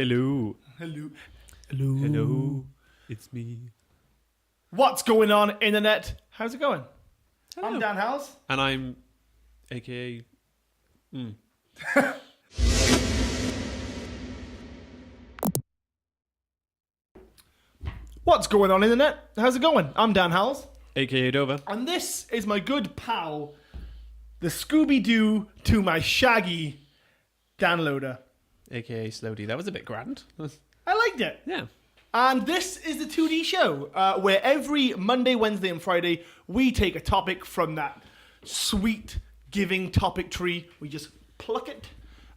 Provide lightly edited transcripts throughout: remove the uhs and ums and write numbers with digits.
Hello. Hello. Hello. It's me. What's going on, internet? How's it going? Hello. I'm Dan Howles. And I'm AKA... What's going on, internet? How's it going? I'm Dan Howles. AKA Dover. And this is my good pal, the Scooby-Doo to my Shaggy, Dan Loder. AKA Slowdy. That was a bit grand. I liked it. Yeah. And this is the 2D Show, where every Monday, Wednesday, and Friday, we take a topic from that sweet, giving topic tree. We just pluck it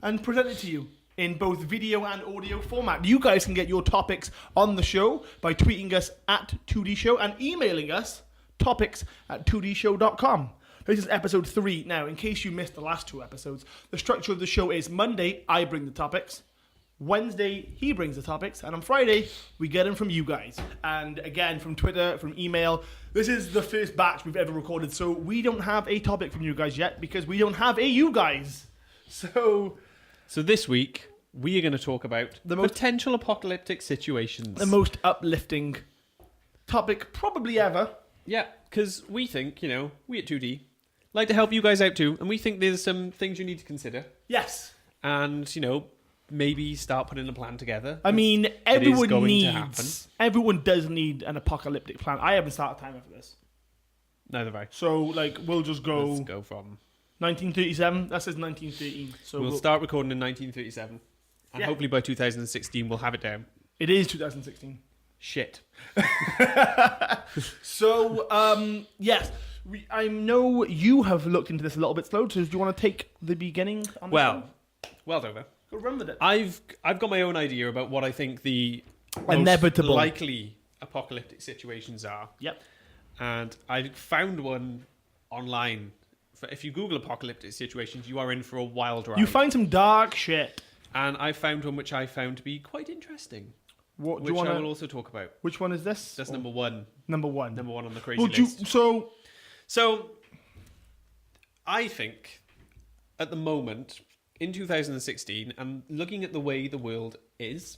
and present it to you in both video and audio format. You guys can get your topics on the show by tweeting us at 2D Show and emailing us topics@2dshow.com. This is episode 3. Now, in case you missed the last 2 episodes, the structure of the show is Monday, I bring the topics. Wednesday, he brings the topics, and on Friday, we get them from you guys. And again, from Twitter, from email. This is the first batch we've ever recorded, so we don't have a topic from you guys yet, because we don't have a you guys. So this week, we are going to talk about potential apocalyptic situations. The most uplifting topic probably ever. Yeah, because we think, we at 2D like to help you guys out too, and we think there's some things you need to consider. Yes. And, maybe start putting a plan together. I mean, everyone does need an apocalyptic plan. I haven't started a timer for this. Neither have I. So, we'll just go... Let's go from... 1937? That says 1913. So we'll start recording in 1937. And hopefully by 2016 we'll have it down. It is 2016. Shit. So, yes. I know you have looked into this a little bit slow, so do you want to take the beginning on the show? Well, Dover. Run with it. I've got my own idea about what I think the inevitable, most likely apocalyptic situations are. Yep. And I found one online. If you Google apocalyptic situations, you are in for a wild ride. You find some dark shit. And I found one which I found to be quite interesting. What which I will also talk about. Which one is this? That's number one. Number one. Number one on the crazy list. So, I think at the moment, in 2016, and looking at the way the world is,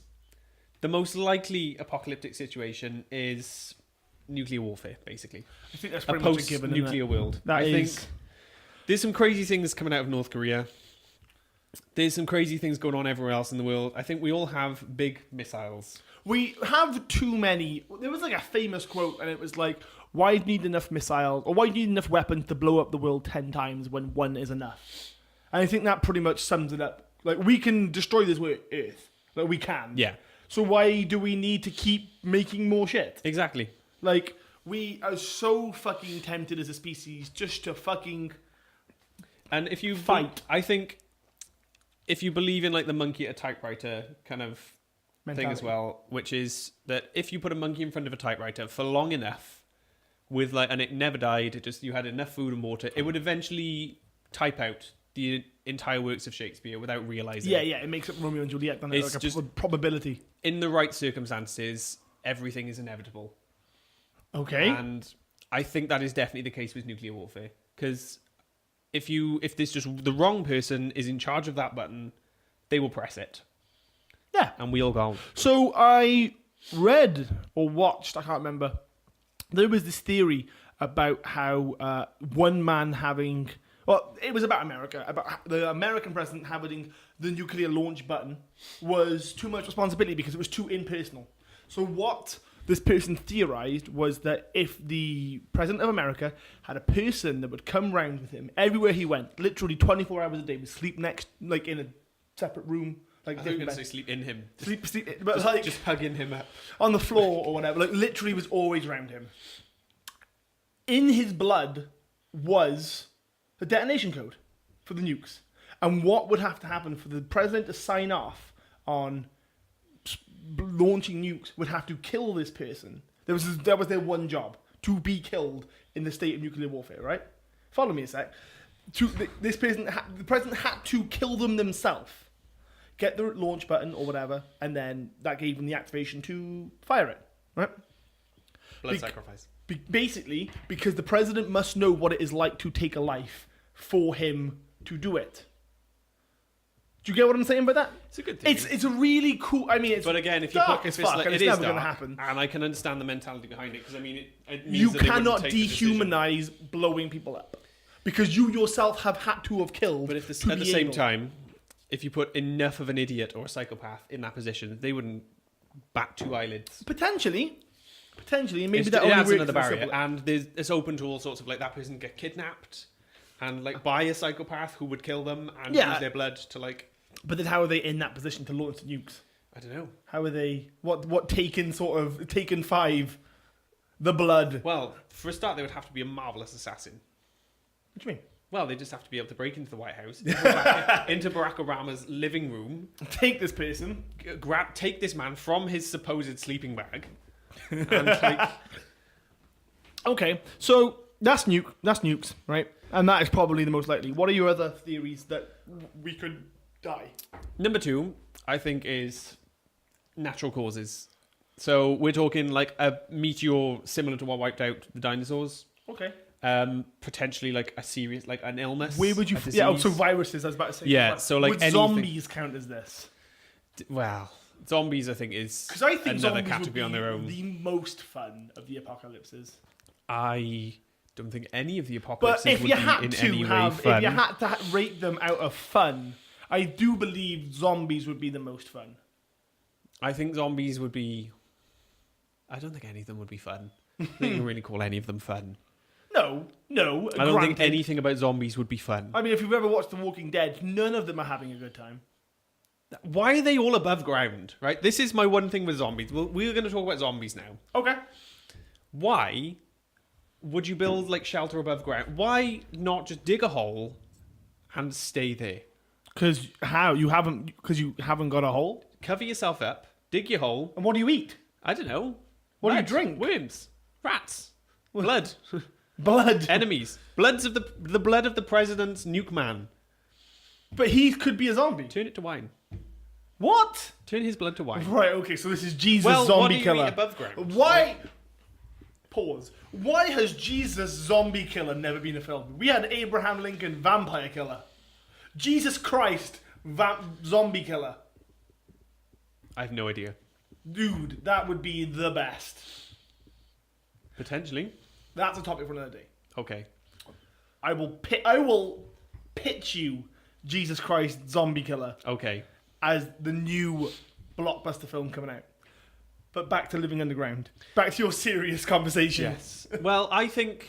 the most likely apocalyptic situation is nuclear warfare, basically. I think that's pretty much a given. Post-nuclear world. I think there's some crazy things coming out of North Korea. There's some crazy things going on everywhere else in the world. I think we all have big missiles. We have too many. There was a famous quote, and it was like, why do you need enough missiles, or why do you need enough weapons to blow up the world 10 times when one is enough? And I think that pretty much sums it up. We can destroy this Earth. We can. Yeah. So why do we need to keep making more shit? Exactly. We are so fucking tempted as a species just to fucking... And if you fight. I think if you believe in the monkey at a typewriter kind of mentality thing as well, which is that if you put a monkey in front of a typewriter for long enough, and it never died, you had enough food and water, it would eventually type out the entire works of Shakespeare without realizing. Yeah, it makes up Romeo and Juliet. Then it's just a probability. In the right circumstances, everything is inevitable. Okay. And I think that is definitely the case with nuclear warfare, because if there's just the wrong person is in charge of that button, they will press it. Yeah. And we'll go. So I read or watched, I can't remember, there was this theory about how one man having... Well, it was about America, about the American president having the nuclear launch button was too much responsibility because it was too impersonal. So what this person theorized was that if the president of America had a person that would come round with him everywhere he went, literally 24 hours a day, would sleep next, in a separate room. I was going to say sleep in him. Sleep, but just hugging him up. On the floor or whatever. Literally was always around him. In his blood was the detonation code for the nukes. And what would have to happen for the president to sign off on launching nukes would have to kill this person. That was their one job, to be killed in the state of nuclear warfare, right? Follow me a sec. The president had to kill them themselves, get the launch button or whatever, and then that gave them the activation to fire it, right? Blood sacrifice. Basically, because the president must know what it is like to take a life for him to do it. Do you get what I'm saying by that? It's a good thing. It's a really cool. I mean, it's but again, if you dark put as if it's fuck, like, and it it's is never dark, going to happen. and I can understand the mentality behind it because I mean, it means You that they wouldn't cannot take the decision. dehumanize blowing people up because you yourself have had to have killed. But if to at the be same able. time, if you put enough of an idiot or a psychopath in that position, they wouldn't bat two eyelids. Potentially, and maybe It that only adds works another for barrier, simple- and it's open to all sorts of like that person get kidnapped, and like by a psychopath who would kill them and Yeah. use their blood to like. But then, how are they in that position to launch the nukes? I don't know. How are they? What Taken 5? The blood. Well, for a start, they would have to be a marvelous assassin. What do you mean? Well, they just have to be able to break into the White House, into Barack Obama's living room, Take this person. take this man from his supposed sleeping bag, and like, Okay, so that's nukes, right? And that is probably the most likely. What are your other theories that we could die? number 2, I think, is natural causes. So we're talking like a meteor similar to what wiped out the dinosaurs. Okay. Potentially like a serious, like an illness. Where would you? a Yeah. Oh, disease. so viruses. I was about to say. Yeah, so, like, would anything- zombies count as this? Well, zombies, I think, is Because I think another zombies would category be on their own. the most fun of the apocalypses. I don't think any of the But apocalypses if would you be had in to any way have, fun. if you had to rate them out of fun, I do believe zombies would be the most fun. I think zombies would be. I don't think any of them would be fun. I don't think you can really call any of them fun. No. I don't think anything about zombies would be fun. I mean, if you've ever watched The Walking Dead, none of them are having a good time. Why are they all above ground? Right. This is my one thing with zombies. We're going to talk about zombies now. Okay. Why would you build like shelter above ground? Why not just dig a hole and stay there? Because you haven't got a hole. Cover yourself up, dig your hole. And what do you eat? I don't know. What do you Mud, drink? Worms, rats, blood, Blood. enemies, bloods of the blood of the president's nuke man. But he could be a zombie. Turn it to wine. What? Turn his blood to wine. Right. Okay. So this is Jesus Well, what zombie do you killer. eat above ground? Why? Pause. Why has Jesus zombie killer never been a film? We had Abraham Lincoln vampire killer. Jesus Christ zombie killer. I have no idea. Dude, that would be the best. Potentially. That's a topic for another day. Okay. I will pitch you Jesus Christ zombie killer Okay. as the new blockbuster film coming out. But back to living underground. Back to your serious conversation. Yes. Well, I think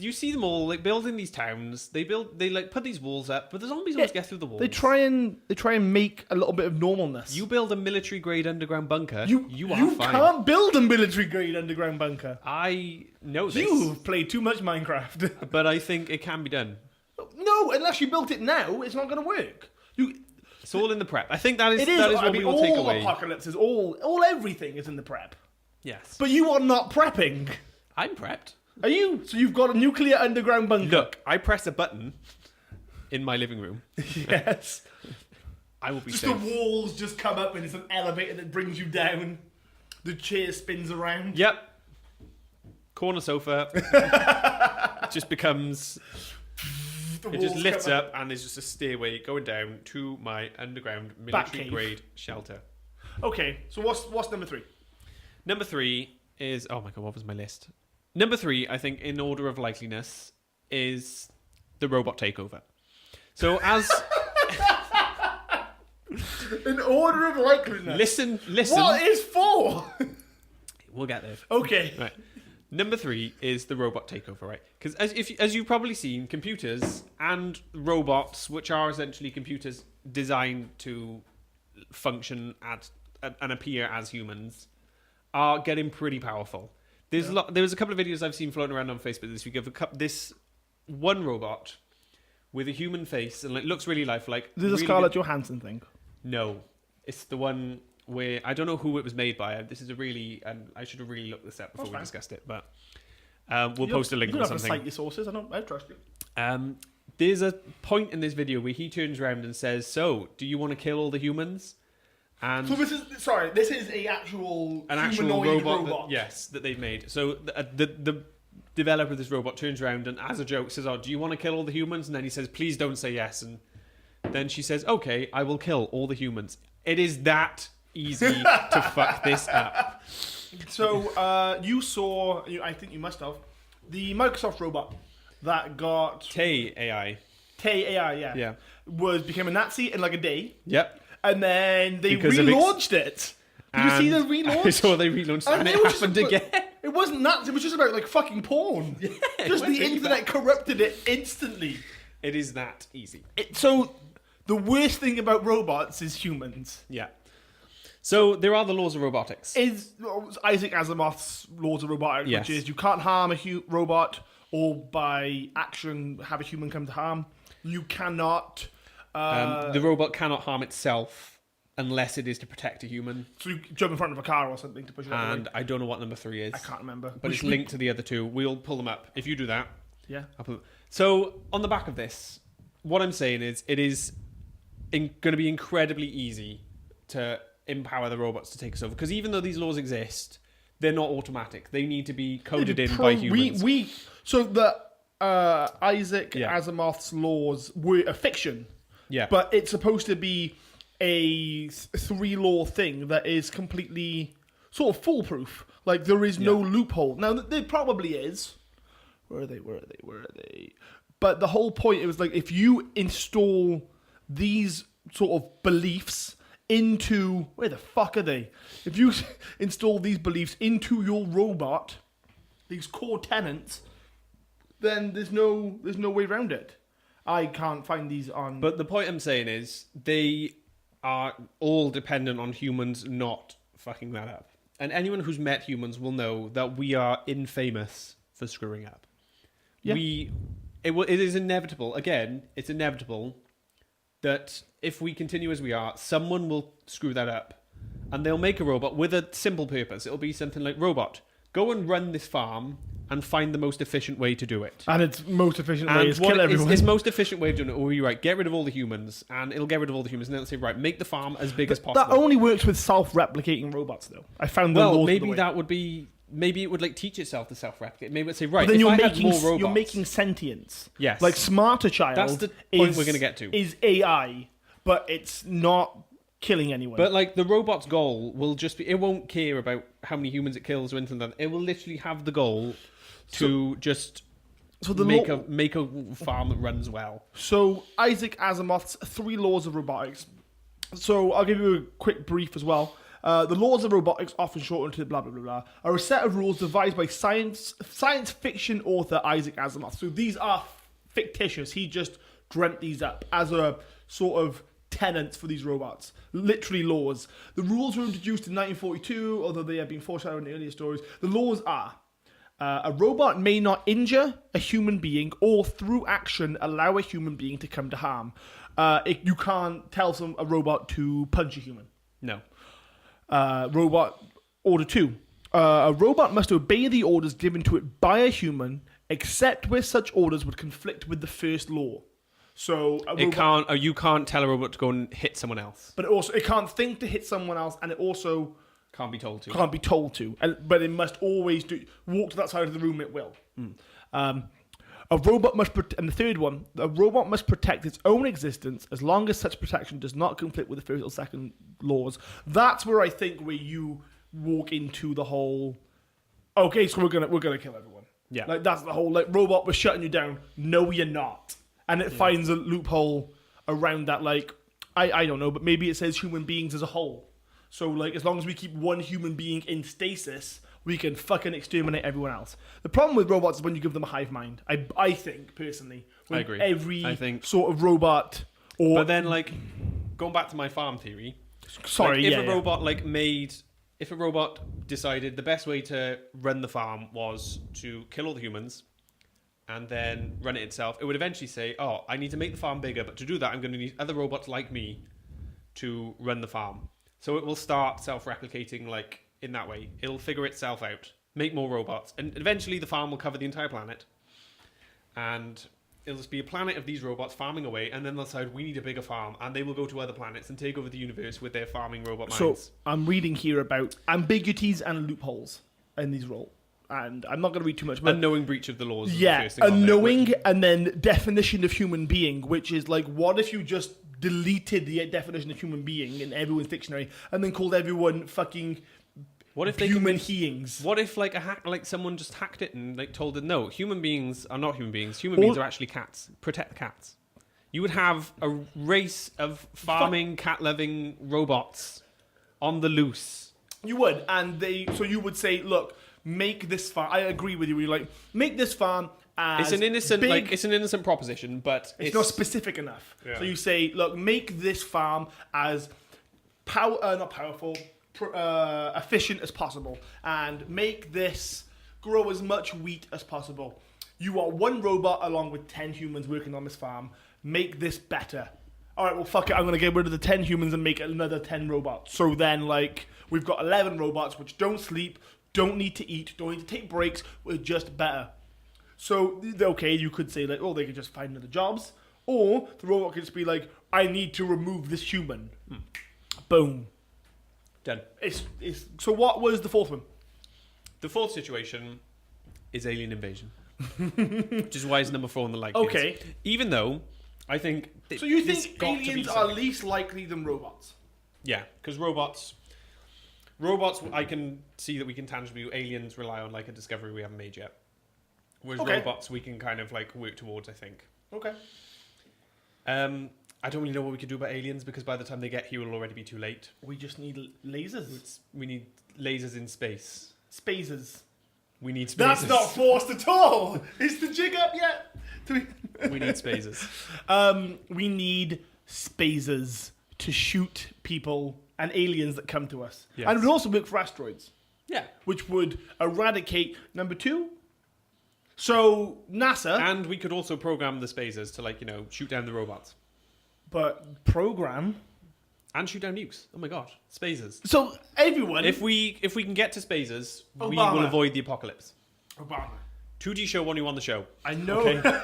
you see them all like building these towns. They like put these walls up, but the zombies always get through the walls. They try and make a little bit of normalness. You build a military grade underground bunker. You are you fine. can't build a military grade underground bunker. I know this, You've played too much Minecraft. but I think it can be done. No, unless you built it now, it's not going to work. It's all in the prep. I think that is It is. that is I what mean, we will take all away. apocalypses, all everything is in the prep. Yes. But you are not prepping. I'm prepped. Are you? So you've got a nuclear underground bunker. Look, I press a button in my living room. Yes. I will be Just safe. the walls just come up and it's an elevator that brings you down. The chair spins around. Yep. Corner sofa. Just becomes. The It just walls lifts come up and there's just a stairway going down to my underground military Batcave. grade shelter. Okay, so what's number 3? Number 3 is what was my list? Number 3, I think, in order of likeliness, is the robot takeover. So as In order of likeliness. listen, What is 4? we'll get there. Okay. Right. Number 3 is the robot takeover, right? Because as you've probably seen, computers and robots, which are essentially computers designed to function and appear as humans, are getting pretty powerful. There was a couple of videos I've seen floating around on Facebook this week of this one robot with a human face and it looks really lifelike. This is a really Scarlett Johansson thing. No, it's the one where I don't know who it was made by. This is a really, and I should have really looked this up before we discussed it, but we'll post a link you or don't have to something. cite your sources. I trust you. There's a point in this video where he turns around and says, "So, do you want to kill all the humans?" And So this is a actual an actual humanoid robot. That they've made. So the developer of this robot turns around and, as a joke, says, "Oh, do you want to kill all the humans?" And then he says, "Please don't say yes." And then she says, okay, I will kill all the humans. It is that easy to fuck this up. So you saw, I think you must have, the Microsoft robot that got Tay AI. Tay AI, Yeah. became a Nazi in like a day, Yep. and then they Because of relaunched it. Did you see the relaunch? I saw they relaunched it, and it was happened just, again. It wasn't Nazi. It was just about like fucking porn. Just the internet corrupted it instantly. It is that easy. So the worst thing about robots is humans. Yeah. So there are the laws of robotics. Is Isaac Asimov's laws of robotics, Yes. which is you can't harm a robot or by action have a human come to harm. You cannot. The robot cannot harm itself unless it is to protect a human. So you jump in front of a car or something to push it out of the And way. I don't know what number 3 is. I can't remember. But it's linked to the other 2. We'll pull them up. If you do that, Yeah. I'll pull them. So on the back of this, what I'm saying is it is going to be incredibly easy to empower the robots to take us over. Because even though these laws exist, they're not automatic. They need to be coded in by humans. So the Isaac Yeah. Asimov's laws were a fiction. Yeah. But it's supposed to be a 3-law thing that is completely sort of foolproof. Like, there is no loophole. Now, there probably is. Where are they? But the whole point, it was like, if you install these sort of beliefs into... Where the fuck are they? If you install these beliefs into your robot, these core tenets, then there's no way around it. I can't find these on... But the point I'm saying is they are all dependent on humans not fucking that up. And anyone who's met humans will know that we are infamous for screwing up. Yeah. It is inevitable. Again, it's inevitable that if we continue as we are, someone will screw that up. And they'll make a robot with a simple purpose. It'll be something like, robot, go and run this farm and find the most efficient way to do it. And its most efficient way is kill everyone. Its most efficient way of doing it will be, right, get rid of all the humans, and it'll get rid of all the humans, and then it'll say, right, make the farm as big as possible. That only works with self-replicating robots, though. I found the Well, laws maybe of the way. that would be... Maybe it would like teach itself to self-replicate. Maybe it would say, right, But then if I had more robots... you're making sentience. Yes. Like, Smarter Child That's the point we're gonna get to. is AI, but it's not killing anyone. But like the robot's goal will just be, it won't care about how many humans it kills or anything like that. It will literally have the goal to just make a farm that runs well. So Isaac Asimov's 3 laws of robotics. So I'll give you a quick brief as well. The laws of robotics, often shortened to blah blah blah blah, are a set of rules devised by science fiction author Isaac Asimov. So these are fictitious. He just dreamt these up as a sort of tenets for these robots, literally laws. The rules were introduced in 1942, although they have been foreshadowed in earlier stories. The laws are: a robot may not injure a human being or through action allow a human being to come to harm. You can't tell a robot to punch a human. No. Robot Order 2. A robot must obey the orders given to it by a human, except where such orders would conflict with the first law. So You can't tell a robot to go and hit someone else. But it can't think to hit someone else, and it also Can't be told to. can't be told to. But it must always walk to that side of the room. It will. A robot must and the third one, a robot must protect its own existence as long as such protection does not conflict with the first or second laws. That's where I think where you walk into the whole, okay, so we're gonna kill everyone. Yeah. Like that's the whole, like, robot, we're shutting you down. No, you're not. And it finds a loophole around that, like, I don't know, but maybe it says human beings as a whole. So, like, as long as we keep one human being in stasis, we can fucking exterminate everyone else. The problem with robots is when you give them a hive mind. I think, personally. I agree. Every sort of robot or... But then, like, going back to my farm theory... Sorry, like, if a robot decided the best way to run the farm was to kill all the humans and then run it itself, it would eventually say, oh, I need to make the farm bigger, but to do that, I'm going to need other robots like me to run the farm. So it will start self-replicating, like, in that way. It'll figure itself out, make more robots, and eventually the farm will cover the entire planet. And it'll just be a planet of these robots farming away, and then they'll decide we need a bigger farm, and they will go to other planets and take over the universe with their farming robot minds. So I'm reading here about ambiguities and loopholes in these roles. And I'm not going to read too much. But unknowing breach of the laws. Yeah, unknowing, and then definition of human being, which is like, what if you just deleted the definition of human being in everyone's dictionary and then called everyone fucking What if they human beings? What if someone just hacked it and like told it no, human beings are not human beings. Human beings are actually cats. Protect the cats. You would have a race of farming, cat-loving robots on the loose. You would, so you would say, look, make this farm. I agree with you. You're like, make this farm as it's an innocent, big, it's an innocent proposition, but it's not specific enough. Yeah. So you say, look, make this farm as not powerful, efficient as possible, and make this grow as much wheat as possible. You are one robot along with 10 humans working on this farm. Make this better. All right, well, fuck it. I'm going to get rid of the 10 humans and make another 10 robots. So then, like, we've got 11 robots which don't sleep, don't need to eat, don't need to take breaks. We're just better. So, okay, you could say, like, oh, they could just find other jobs. Or the robot could just be like, I need to remove this human. Boom. Done. So what was the fourth one? The fourth situation is alien invasion. Which is why it's number 4 on the like. Okay. Even though I think... So you think aliens are least likely than robots? Yeah, because robots, I can see that we can tangibly do. Aliens rely on like a discovery we haven't made yet. Whereas robots, we can kind of like work towards, I think. Okay. I don't really know what we could do about aliens because by the time they get here, it'll already be too late. We just need lasers. We need lasers in space. Spazers. We need spazers. That's not forced at all. Is the jig up yet? We need spazers. We need spazers to shoot people and aliens that come to us. Yes. And it would also work for asteroids. Yeah. Which would eradicate number 2. So NASA... And we could also program the spazers to like, shoot down the robots. But program... And shoot down nukes. Oh my god. Spazers. So everyone... If we can get to spazers, we Obama. will avoid the apocalypse. Obama. 2D Show want you on the show. I know. Okay.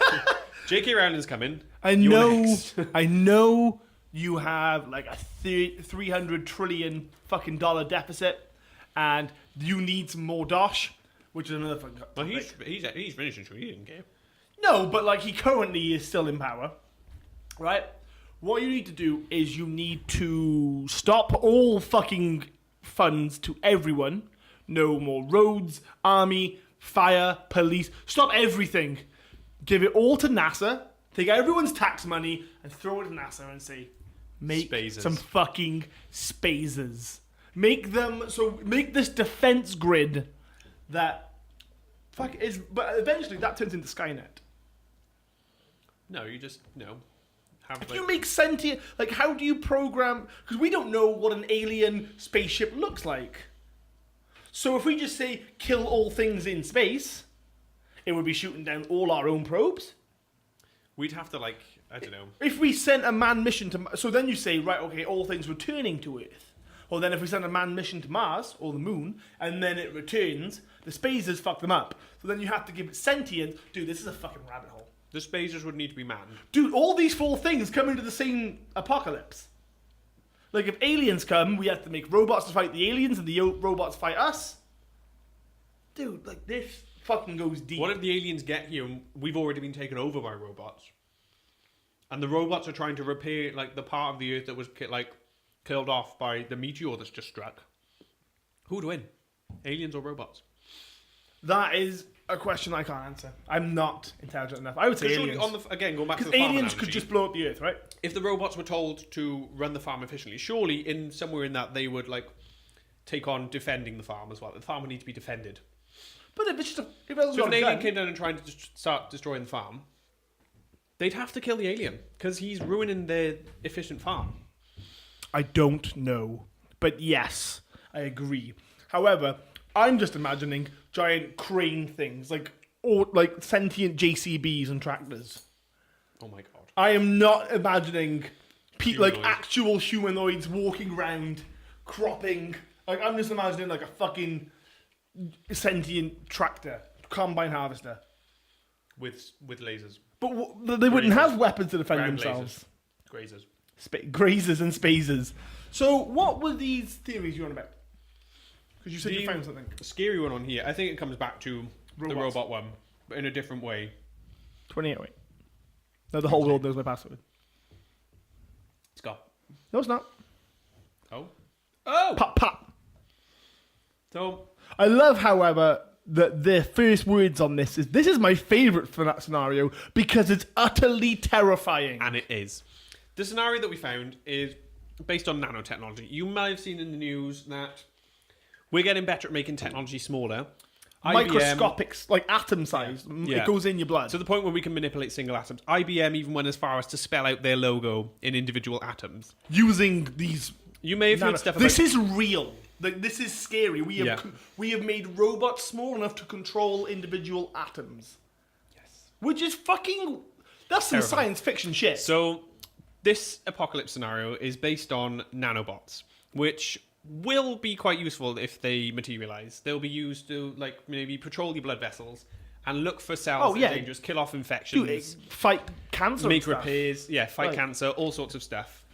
J.K. Rowling's coming. I know you have like a $300 trillion fucking dollar deficit, and you need some more dosh, which is another fucking. Well, he's finishing, so he didn't care. No, but like he currently is still in power, right? What you need to do is you need to stop all fucking funds to everyone. No more roads, army, fire, police. Stop everything. Give it all to NASA. Take everyone's tax money and throw it to NASA and say, make Spazers. some fucking spazers. Make this defense grid that fuck is. But eventually that turns into Skynet. No, you just have. If you make sentient, like how do you program? Because we don't know what an alien spaceship looks like. So if we just say kill all things in space, it would be shooting down all our own probes. We'd have to I don't know. If we sent a manned mission to, so then you say right, okay, all things returning to Earth. Or then if we send a manned mission to Mars or the Moon and then it returns, the spacers fuck them up. So then you have to give it sentient. Dude, this is a fucking rabbit hole. The spacers would need to be manned. Dude, all these 4 things come into the same apocalypse. Like, if aliens come, we have to make robots to fight the aliens and the robots fight us. Dude, like, this fucking goes deep. What if the aliens get here and we've already been taken over by robots? And the robots are trying to repair, the part of the Earth that was, killed off by the meteor that's just struck. Who would win? Aliens or robots? That is a question I can't answer. I'm not intelligent enough. I would say aliens. Again, going back to the Because farm aliens analogy, could just blow up the Earth, right? if the robots were told to run the farm efficiently, surely somewhere in that they would take on defending the farm as well. The farm would need to be defended. But if it's just if So if an alien came down and tried to start destroying the farm, they'd have to kill the alien because he's ruining their efficient farm. I don't know. But yes, I agree. However, I'm just imagining giant crane things, like sentient JCBs and tractors. Oh my god. I am not imagining Humanoids. actual humanoids walking around, cropping. I'm just imagining a fucking sentient tractor, combine harvester. With lasers. But they wouldn't have weapons to defend Ground themselves. Grazers. Grazers and spazers. So what were these theories you're on about? Because you said you found something. Scary one on here. I think it comes back to the Robots. robot one, but in a different way. 28. No, the whole world knows my password. Scott. No, it's not. Oh. Pop, pop. So I love, however, that the first words on this is my favourite for that scenario because it's utterly terrifying. and it is. The scenario that we found is based on nanotechnology. You might have seen in the news that we're getting better at making technology smaller. Microscopic, like atom size. Yeah. It goes in your blood. To the point where we can manipulate single atoms. IBM even went as far as to spell out their logo in individual atoms. Using these... You may have heard stuff about... This is real. Like, this is scary. We have Yeah. we have made robots small enough to control individual atoms. Yes. Which is fucking... That's some Terrifying. science fiction shit. So, this apocalypse scenario is based on nanobots, which will be quite useful if they materialize. They'll be used to, like, maybe patrol your blood vessels and look for cells that are dangerous, kill off infections, fight cancer, make and stuff. repairs, fight Right. cancer, all sorts of stuff.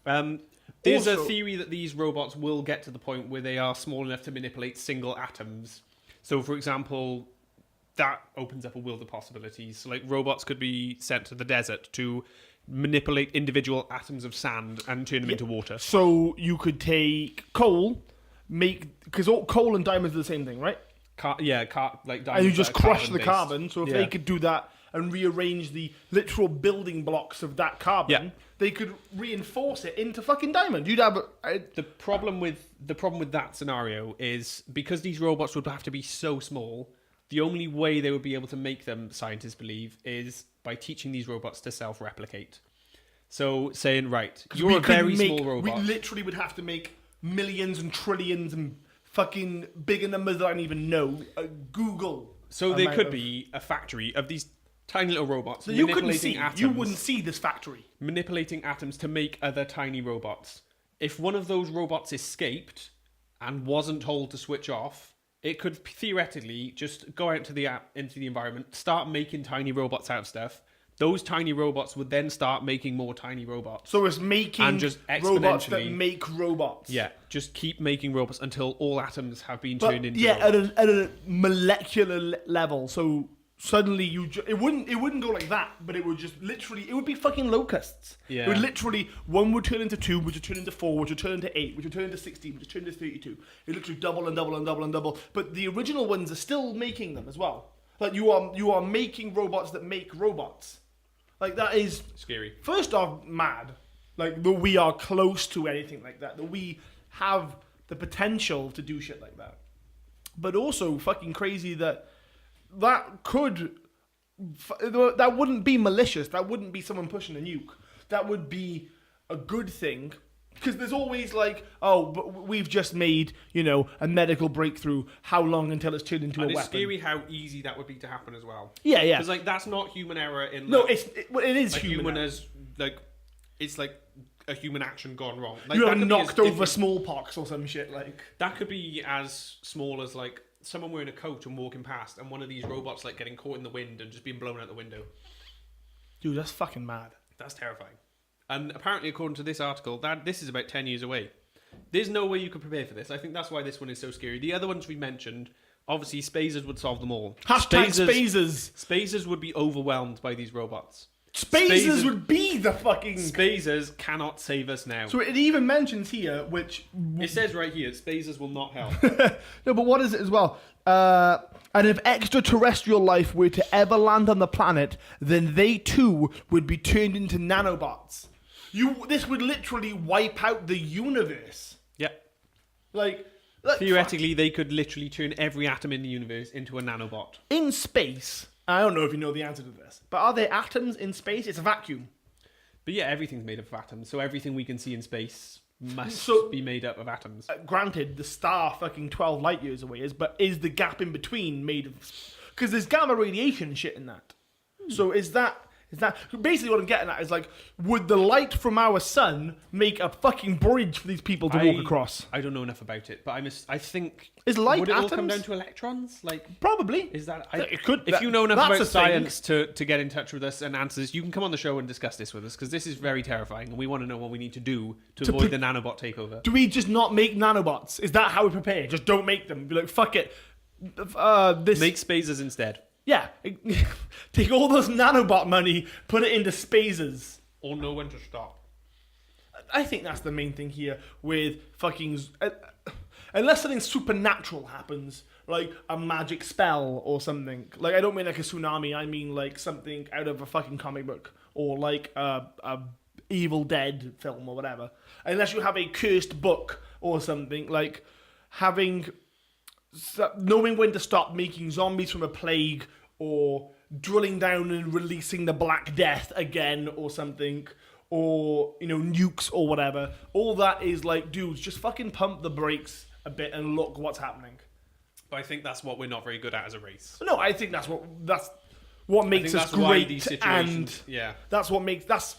There's a Also- theory that these robots will get to the point where they are small enough to manipulate single atoms. So, for example, that opens up a world of possibilities. So, like, robots could be sent to the desert to manipulate individual atoms of sand and turn them into water. So you could take coal, because coal and diamonds are the same thing, right? Like And you diamonds just that are crush the carbon-based. carbon. So if they could do that and rearrange the literal building blocks of that carbon, they could reinforce it into fucking diamond. You'd have The problem with that scenario is because these robots would have to be so small, the only way they would be able to make them, scientists believe, is by teaching these robots to self-replicate. So saying, right, you're a very small robot. We literally would have to make millions and trillions and fucking bigger numbers that I don't even know. Google. So there amount could of- be a factory of these tiny little robots So you couldn't manipulating see. atoms. You wouldn't see this factory. Manipulating atoms to make other tiny robots. If one of those robots escaped and wasn't told to switch off, it could theoretically just go out into the environment, start making tiny robots out of stuff. Those tiny robots would then start making more tiny robots. So it's making And just robots that exponentially- make robots. Yeah, just keep making robots until all atoms have been turned into at robots. at a molecular level. So suddenly it wouldn't go like that, but it would just literally, it would be fucking locusts. Yeah. It would literally, one would turn into 2, which would turn into 4, which would turn into 8, which would turn into 16, which would turn into 32. It would literally double and double and double and double. But the original ones are still making them as well. Like you are making robots that make robots. Like that is Scary. first off mad. Like that we are close to anything like that. That we have the potential to do shit like that. But also fucking crazy that could that wouldn't be malicious. That wouldn't be someone pushing a nuke. That would be a good thing. Because there's always like, oh, but we've just made, a medical breakthrough. How long until it's turned into And a it's weapon? scary how easy that would be to happen as well. Yeah. Because like that's not human error in No, like, it is like human. as like it's like a human action gone wrong. Like, You that have could be as knocked over different- smallpox or some shit like. That could be as small as like someone wearing a coat and walking past, and one of these robots like getting caught in the wind and just being blown out the window. Dude, that's fucking mad. That's terrifying. And apparently, according to this article, this is about 10 years away. There's no way you could prepare for this. I think that's why this one is so scary. The other ones we mentioned, obviously, Spazers would solve them all. Hashtag Spazers. Spazers would be overwhelmed by these robots. Spazers would be the fucking. Spazers cannot save us now. So it even mentions here, which. It says right here, Spazers will not help. No, but what is it as well? And if extraterrestrial life were to ever land on the planet, then they too would be turned into nanobots. This would literally wipe out the universe. Yeah. Like Theoretically, they could literally turn every atom in the universe into a nanobot. in space. I don't know if you know the answer to this, but are there atoms in space? It's a vacuum. But yeah, everything's made up of atoms, so everything we can see in space must So- be made up of atoms. Granted, the star fucking 12 light years away but is the gap in between made of? Because there's gamma radiation and shit in that. So is that basically what I'm getting at is like, would the light from our sun make a fucking bridge for these people to walk across? I don't know enough about it, but I think Is light would it all come atoms? down to electrons? Like, Probably. is that It could. if you know enough that's about a thing. science to get in touch with us and answer this, you can come on the show and discuss this with us because this is very terrifying, and we want to know what we need to do to avoid the nanobot takeover. Do we just not make nanobots? Is that how we prepare? Just don't make them. Be like, fuck it. This. Make Spazers instead, Yeah. Take all those nanobot money, put it into Spazers. or know when to stop. I think that's the main thing here with fucking. Unless something supernatural happens, like a magic spell or something. Like, I don't mean like a tsunami, I mean like something out of a fucking comic book. Or like a Evil Dead film or whatever. Unless you have a cursed book or something, like knowing when to stop making zombies from a plague, or drilling down and releasing the Black Death again or something, or, you know, nukes or whatever. All that is like, dudes, just fucking pump the brakes a bit and look what's happening. But I think that's what we're not very good at as a race. No, I think that's what makes us great, and that's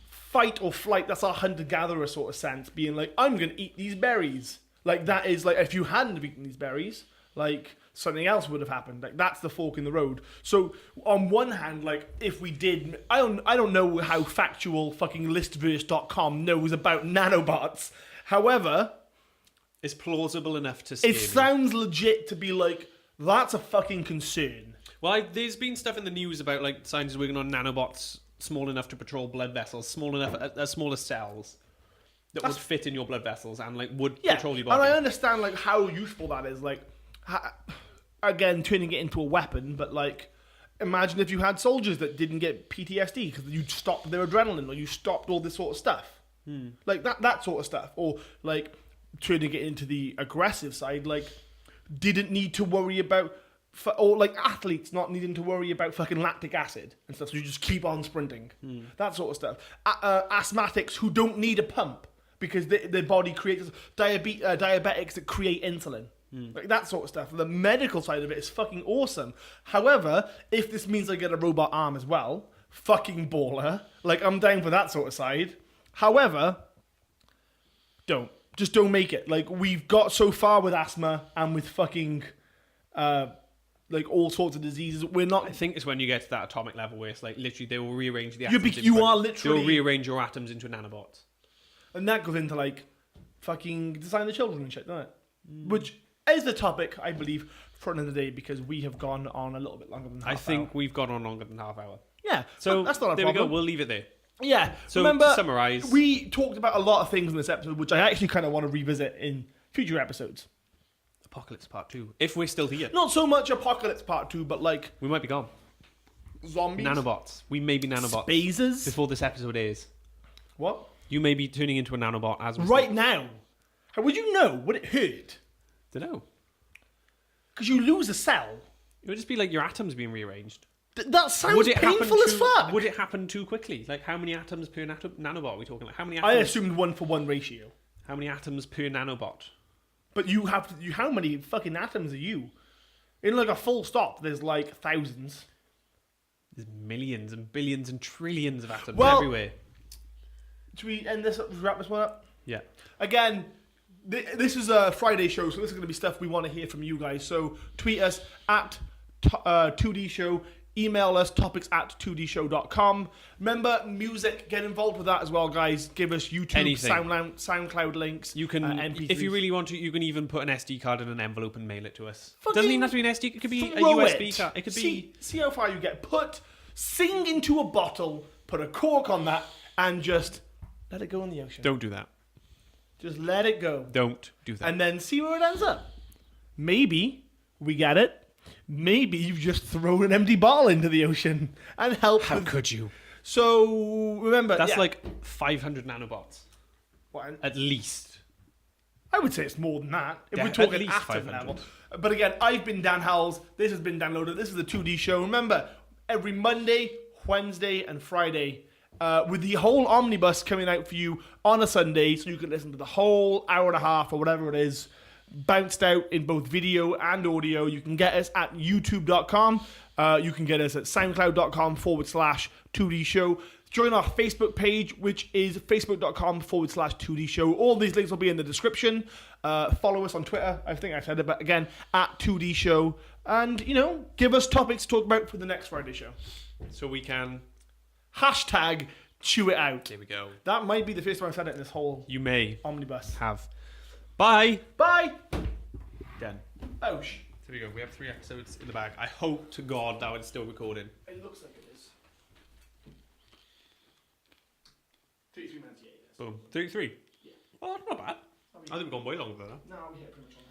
fight or flight. That's our hunter-gatherer sort of sense, being like, I'm gonna eat these berries. Like, that is like, if you hadn't have eaten these berries, like, something else would have happened. Like, that's the fork in the road. So on one hand, like, if we did, I don't know how factual fucking listverse.com knows about nanobots. However, it's plausible enough to scare me. sounds legit to be like, that's a fucking concern. Well, there's been stuff in the news about like scientists working on nanobots small enough to patrol blood vessels, small enough as small as cells that would fit in your blood vessels and like would patrol your body. And I understand like how useful that is. Like, again, turning it into a weapon, but like, imagine if you had soldiers that didn't get PTSD because you stopped their adrenaline, or you stopped all this sort of stuff, like that sort of stuff, or like turning it into the aggressive side, like didn't need to worry about. Or like athletes not needing to worry about fucking lactic acid and stuff, so you just keep on sprinting. That sort of stuff. Asthmatics who don't need a pump because their body creates diabetics that create insulin. Like that sort of stuff. The medical side of it is fucking awesome. However, if this means I get a robot arm as well, fucking baller. Like, I'm down for that sort of side. However, don't make it. Like, we've got so far with asthma and with fucking like all sorts of diseases. We're not. I think it's when you get to that atomic level where it's like literally they will rearrange the You atoms. literally they'll rearrange your atoms into nanobots, and that goes into like fucking design the children and shit, doesn't it? Which is the topic, I believe, for another day, because we have gone on a little bit longer than half I think hour. we've gone on longer than half hour. Yeah, so that's not a there problem. we go. We'll leave it there. Yeah. So remember, to summarise, we talked about a lot of things in this episode, which I actually kind of want to revisit in future episodes. Apocalypse Part 2. If we're still here. Not so much Apocalypse Part 2, but like We might be gone. zombies. Nanobots. We may be nanobots. Spazes. Before this episode airs. What? You may be turning into a nanobot as we Right now. How would you know? Would it hurt? Dunno. Because you lose a cell. It would just be like your atoms being rearranged. That sounds painful as fuck. Would it happen too quickly? Like, how many atoms per nanobot are we talking? Like, how many I atoms? assumed 1-for-1 ratio. How many atoms per nanobot? But you have to. How many fucking atoms are you? In like a full stop, there's like thousands. There's millions and billions and trillions of atoms Well, everywhere. Should we end this up? Wrap this one up? Yeah. Again, this is a Friday show, so this is going to be stuff we want to hear from you guys. So tweet us at 2D Show. Email us, topics@2dshow.com. Remember, music, get involved with that as well, guys. Give us YouTube, SoundCloud links. You can, MP3s. if you really want to, you can even put an SD card in an envelope and mail it to us. Fucking Doesn't even have to be an SD. It could be a throw USB card. It could be. See how far you get. Sing into a bottle, put a cork on that, and just let it go in the ocean. Don't do that. Just let it go. Don't do that. And then see where it ends up. Maybe we get it. Maybe you've just thrown an empty bottle into the ocean and helped. How could you? So remember, That's like 500 nanobots. What? At least. I would say it's more than that. If we're At talking least active 500. level. But again, I've been Dan Howles. This has been Dan Loder. This is the 2D Show. Remember, every Monday, Wednesday, and Friday, with the whole omnibus coming out for you on a Sunday, so you can listen to the whole hour and a half or whatever it is, bounced out in both video and audio. You can get us at youtube.com. You can get us at soundcloud.com/2D Show. Join our Facebook page, which is facebook.com/2D Show. All these links will be in the description. Follow us on Twitter. I think I said it, but again, at 2D Show. And, give us topics to talk about for the next Friday show. So we can... Hashtag chew it out. There we go. That might be the first time I've said it in this whole You may omnibus. have. Bye. Bye. Done. Oh, There we go. We have 3 episodes in the bag. I hope to God that it's still recording. It looks like it is. 33 minutes, yeah, it is. Boom. 33. Oh, that's not bad. I think we've gone way longer than that. No, we hit pretty much on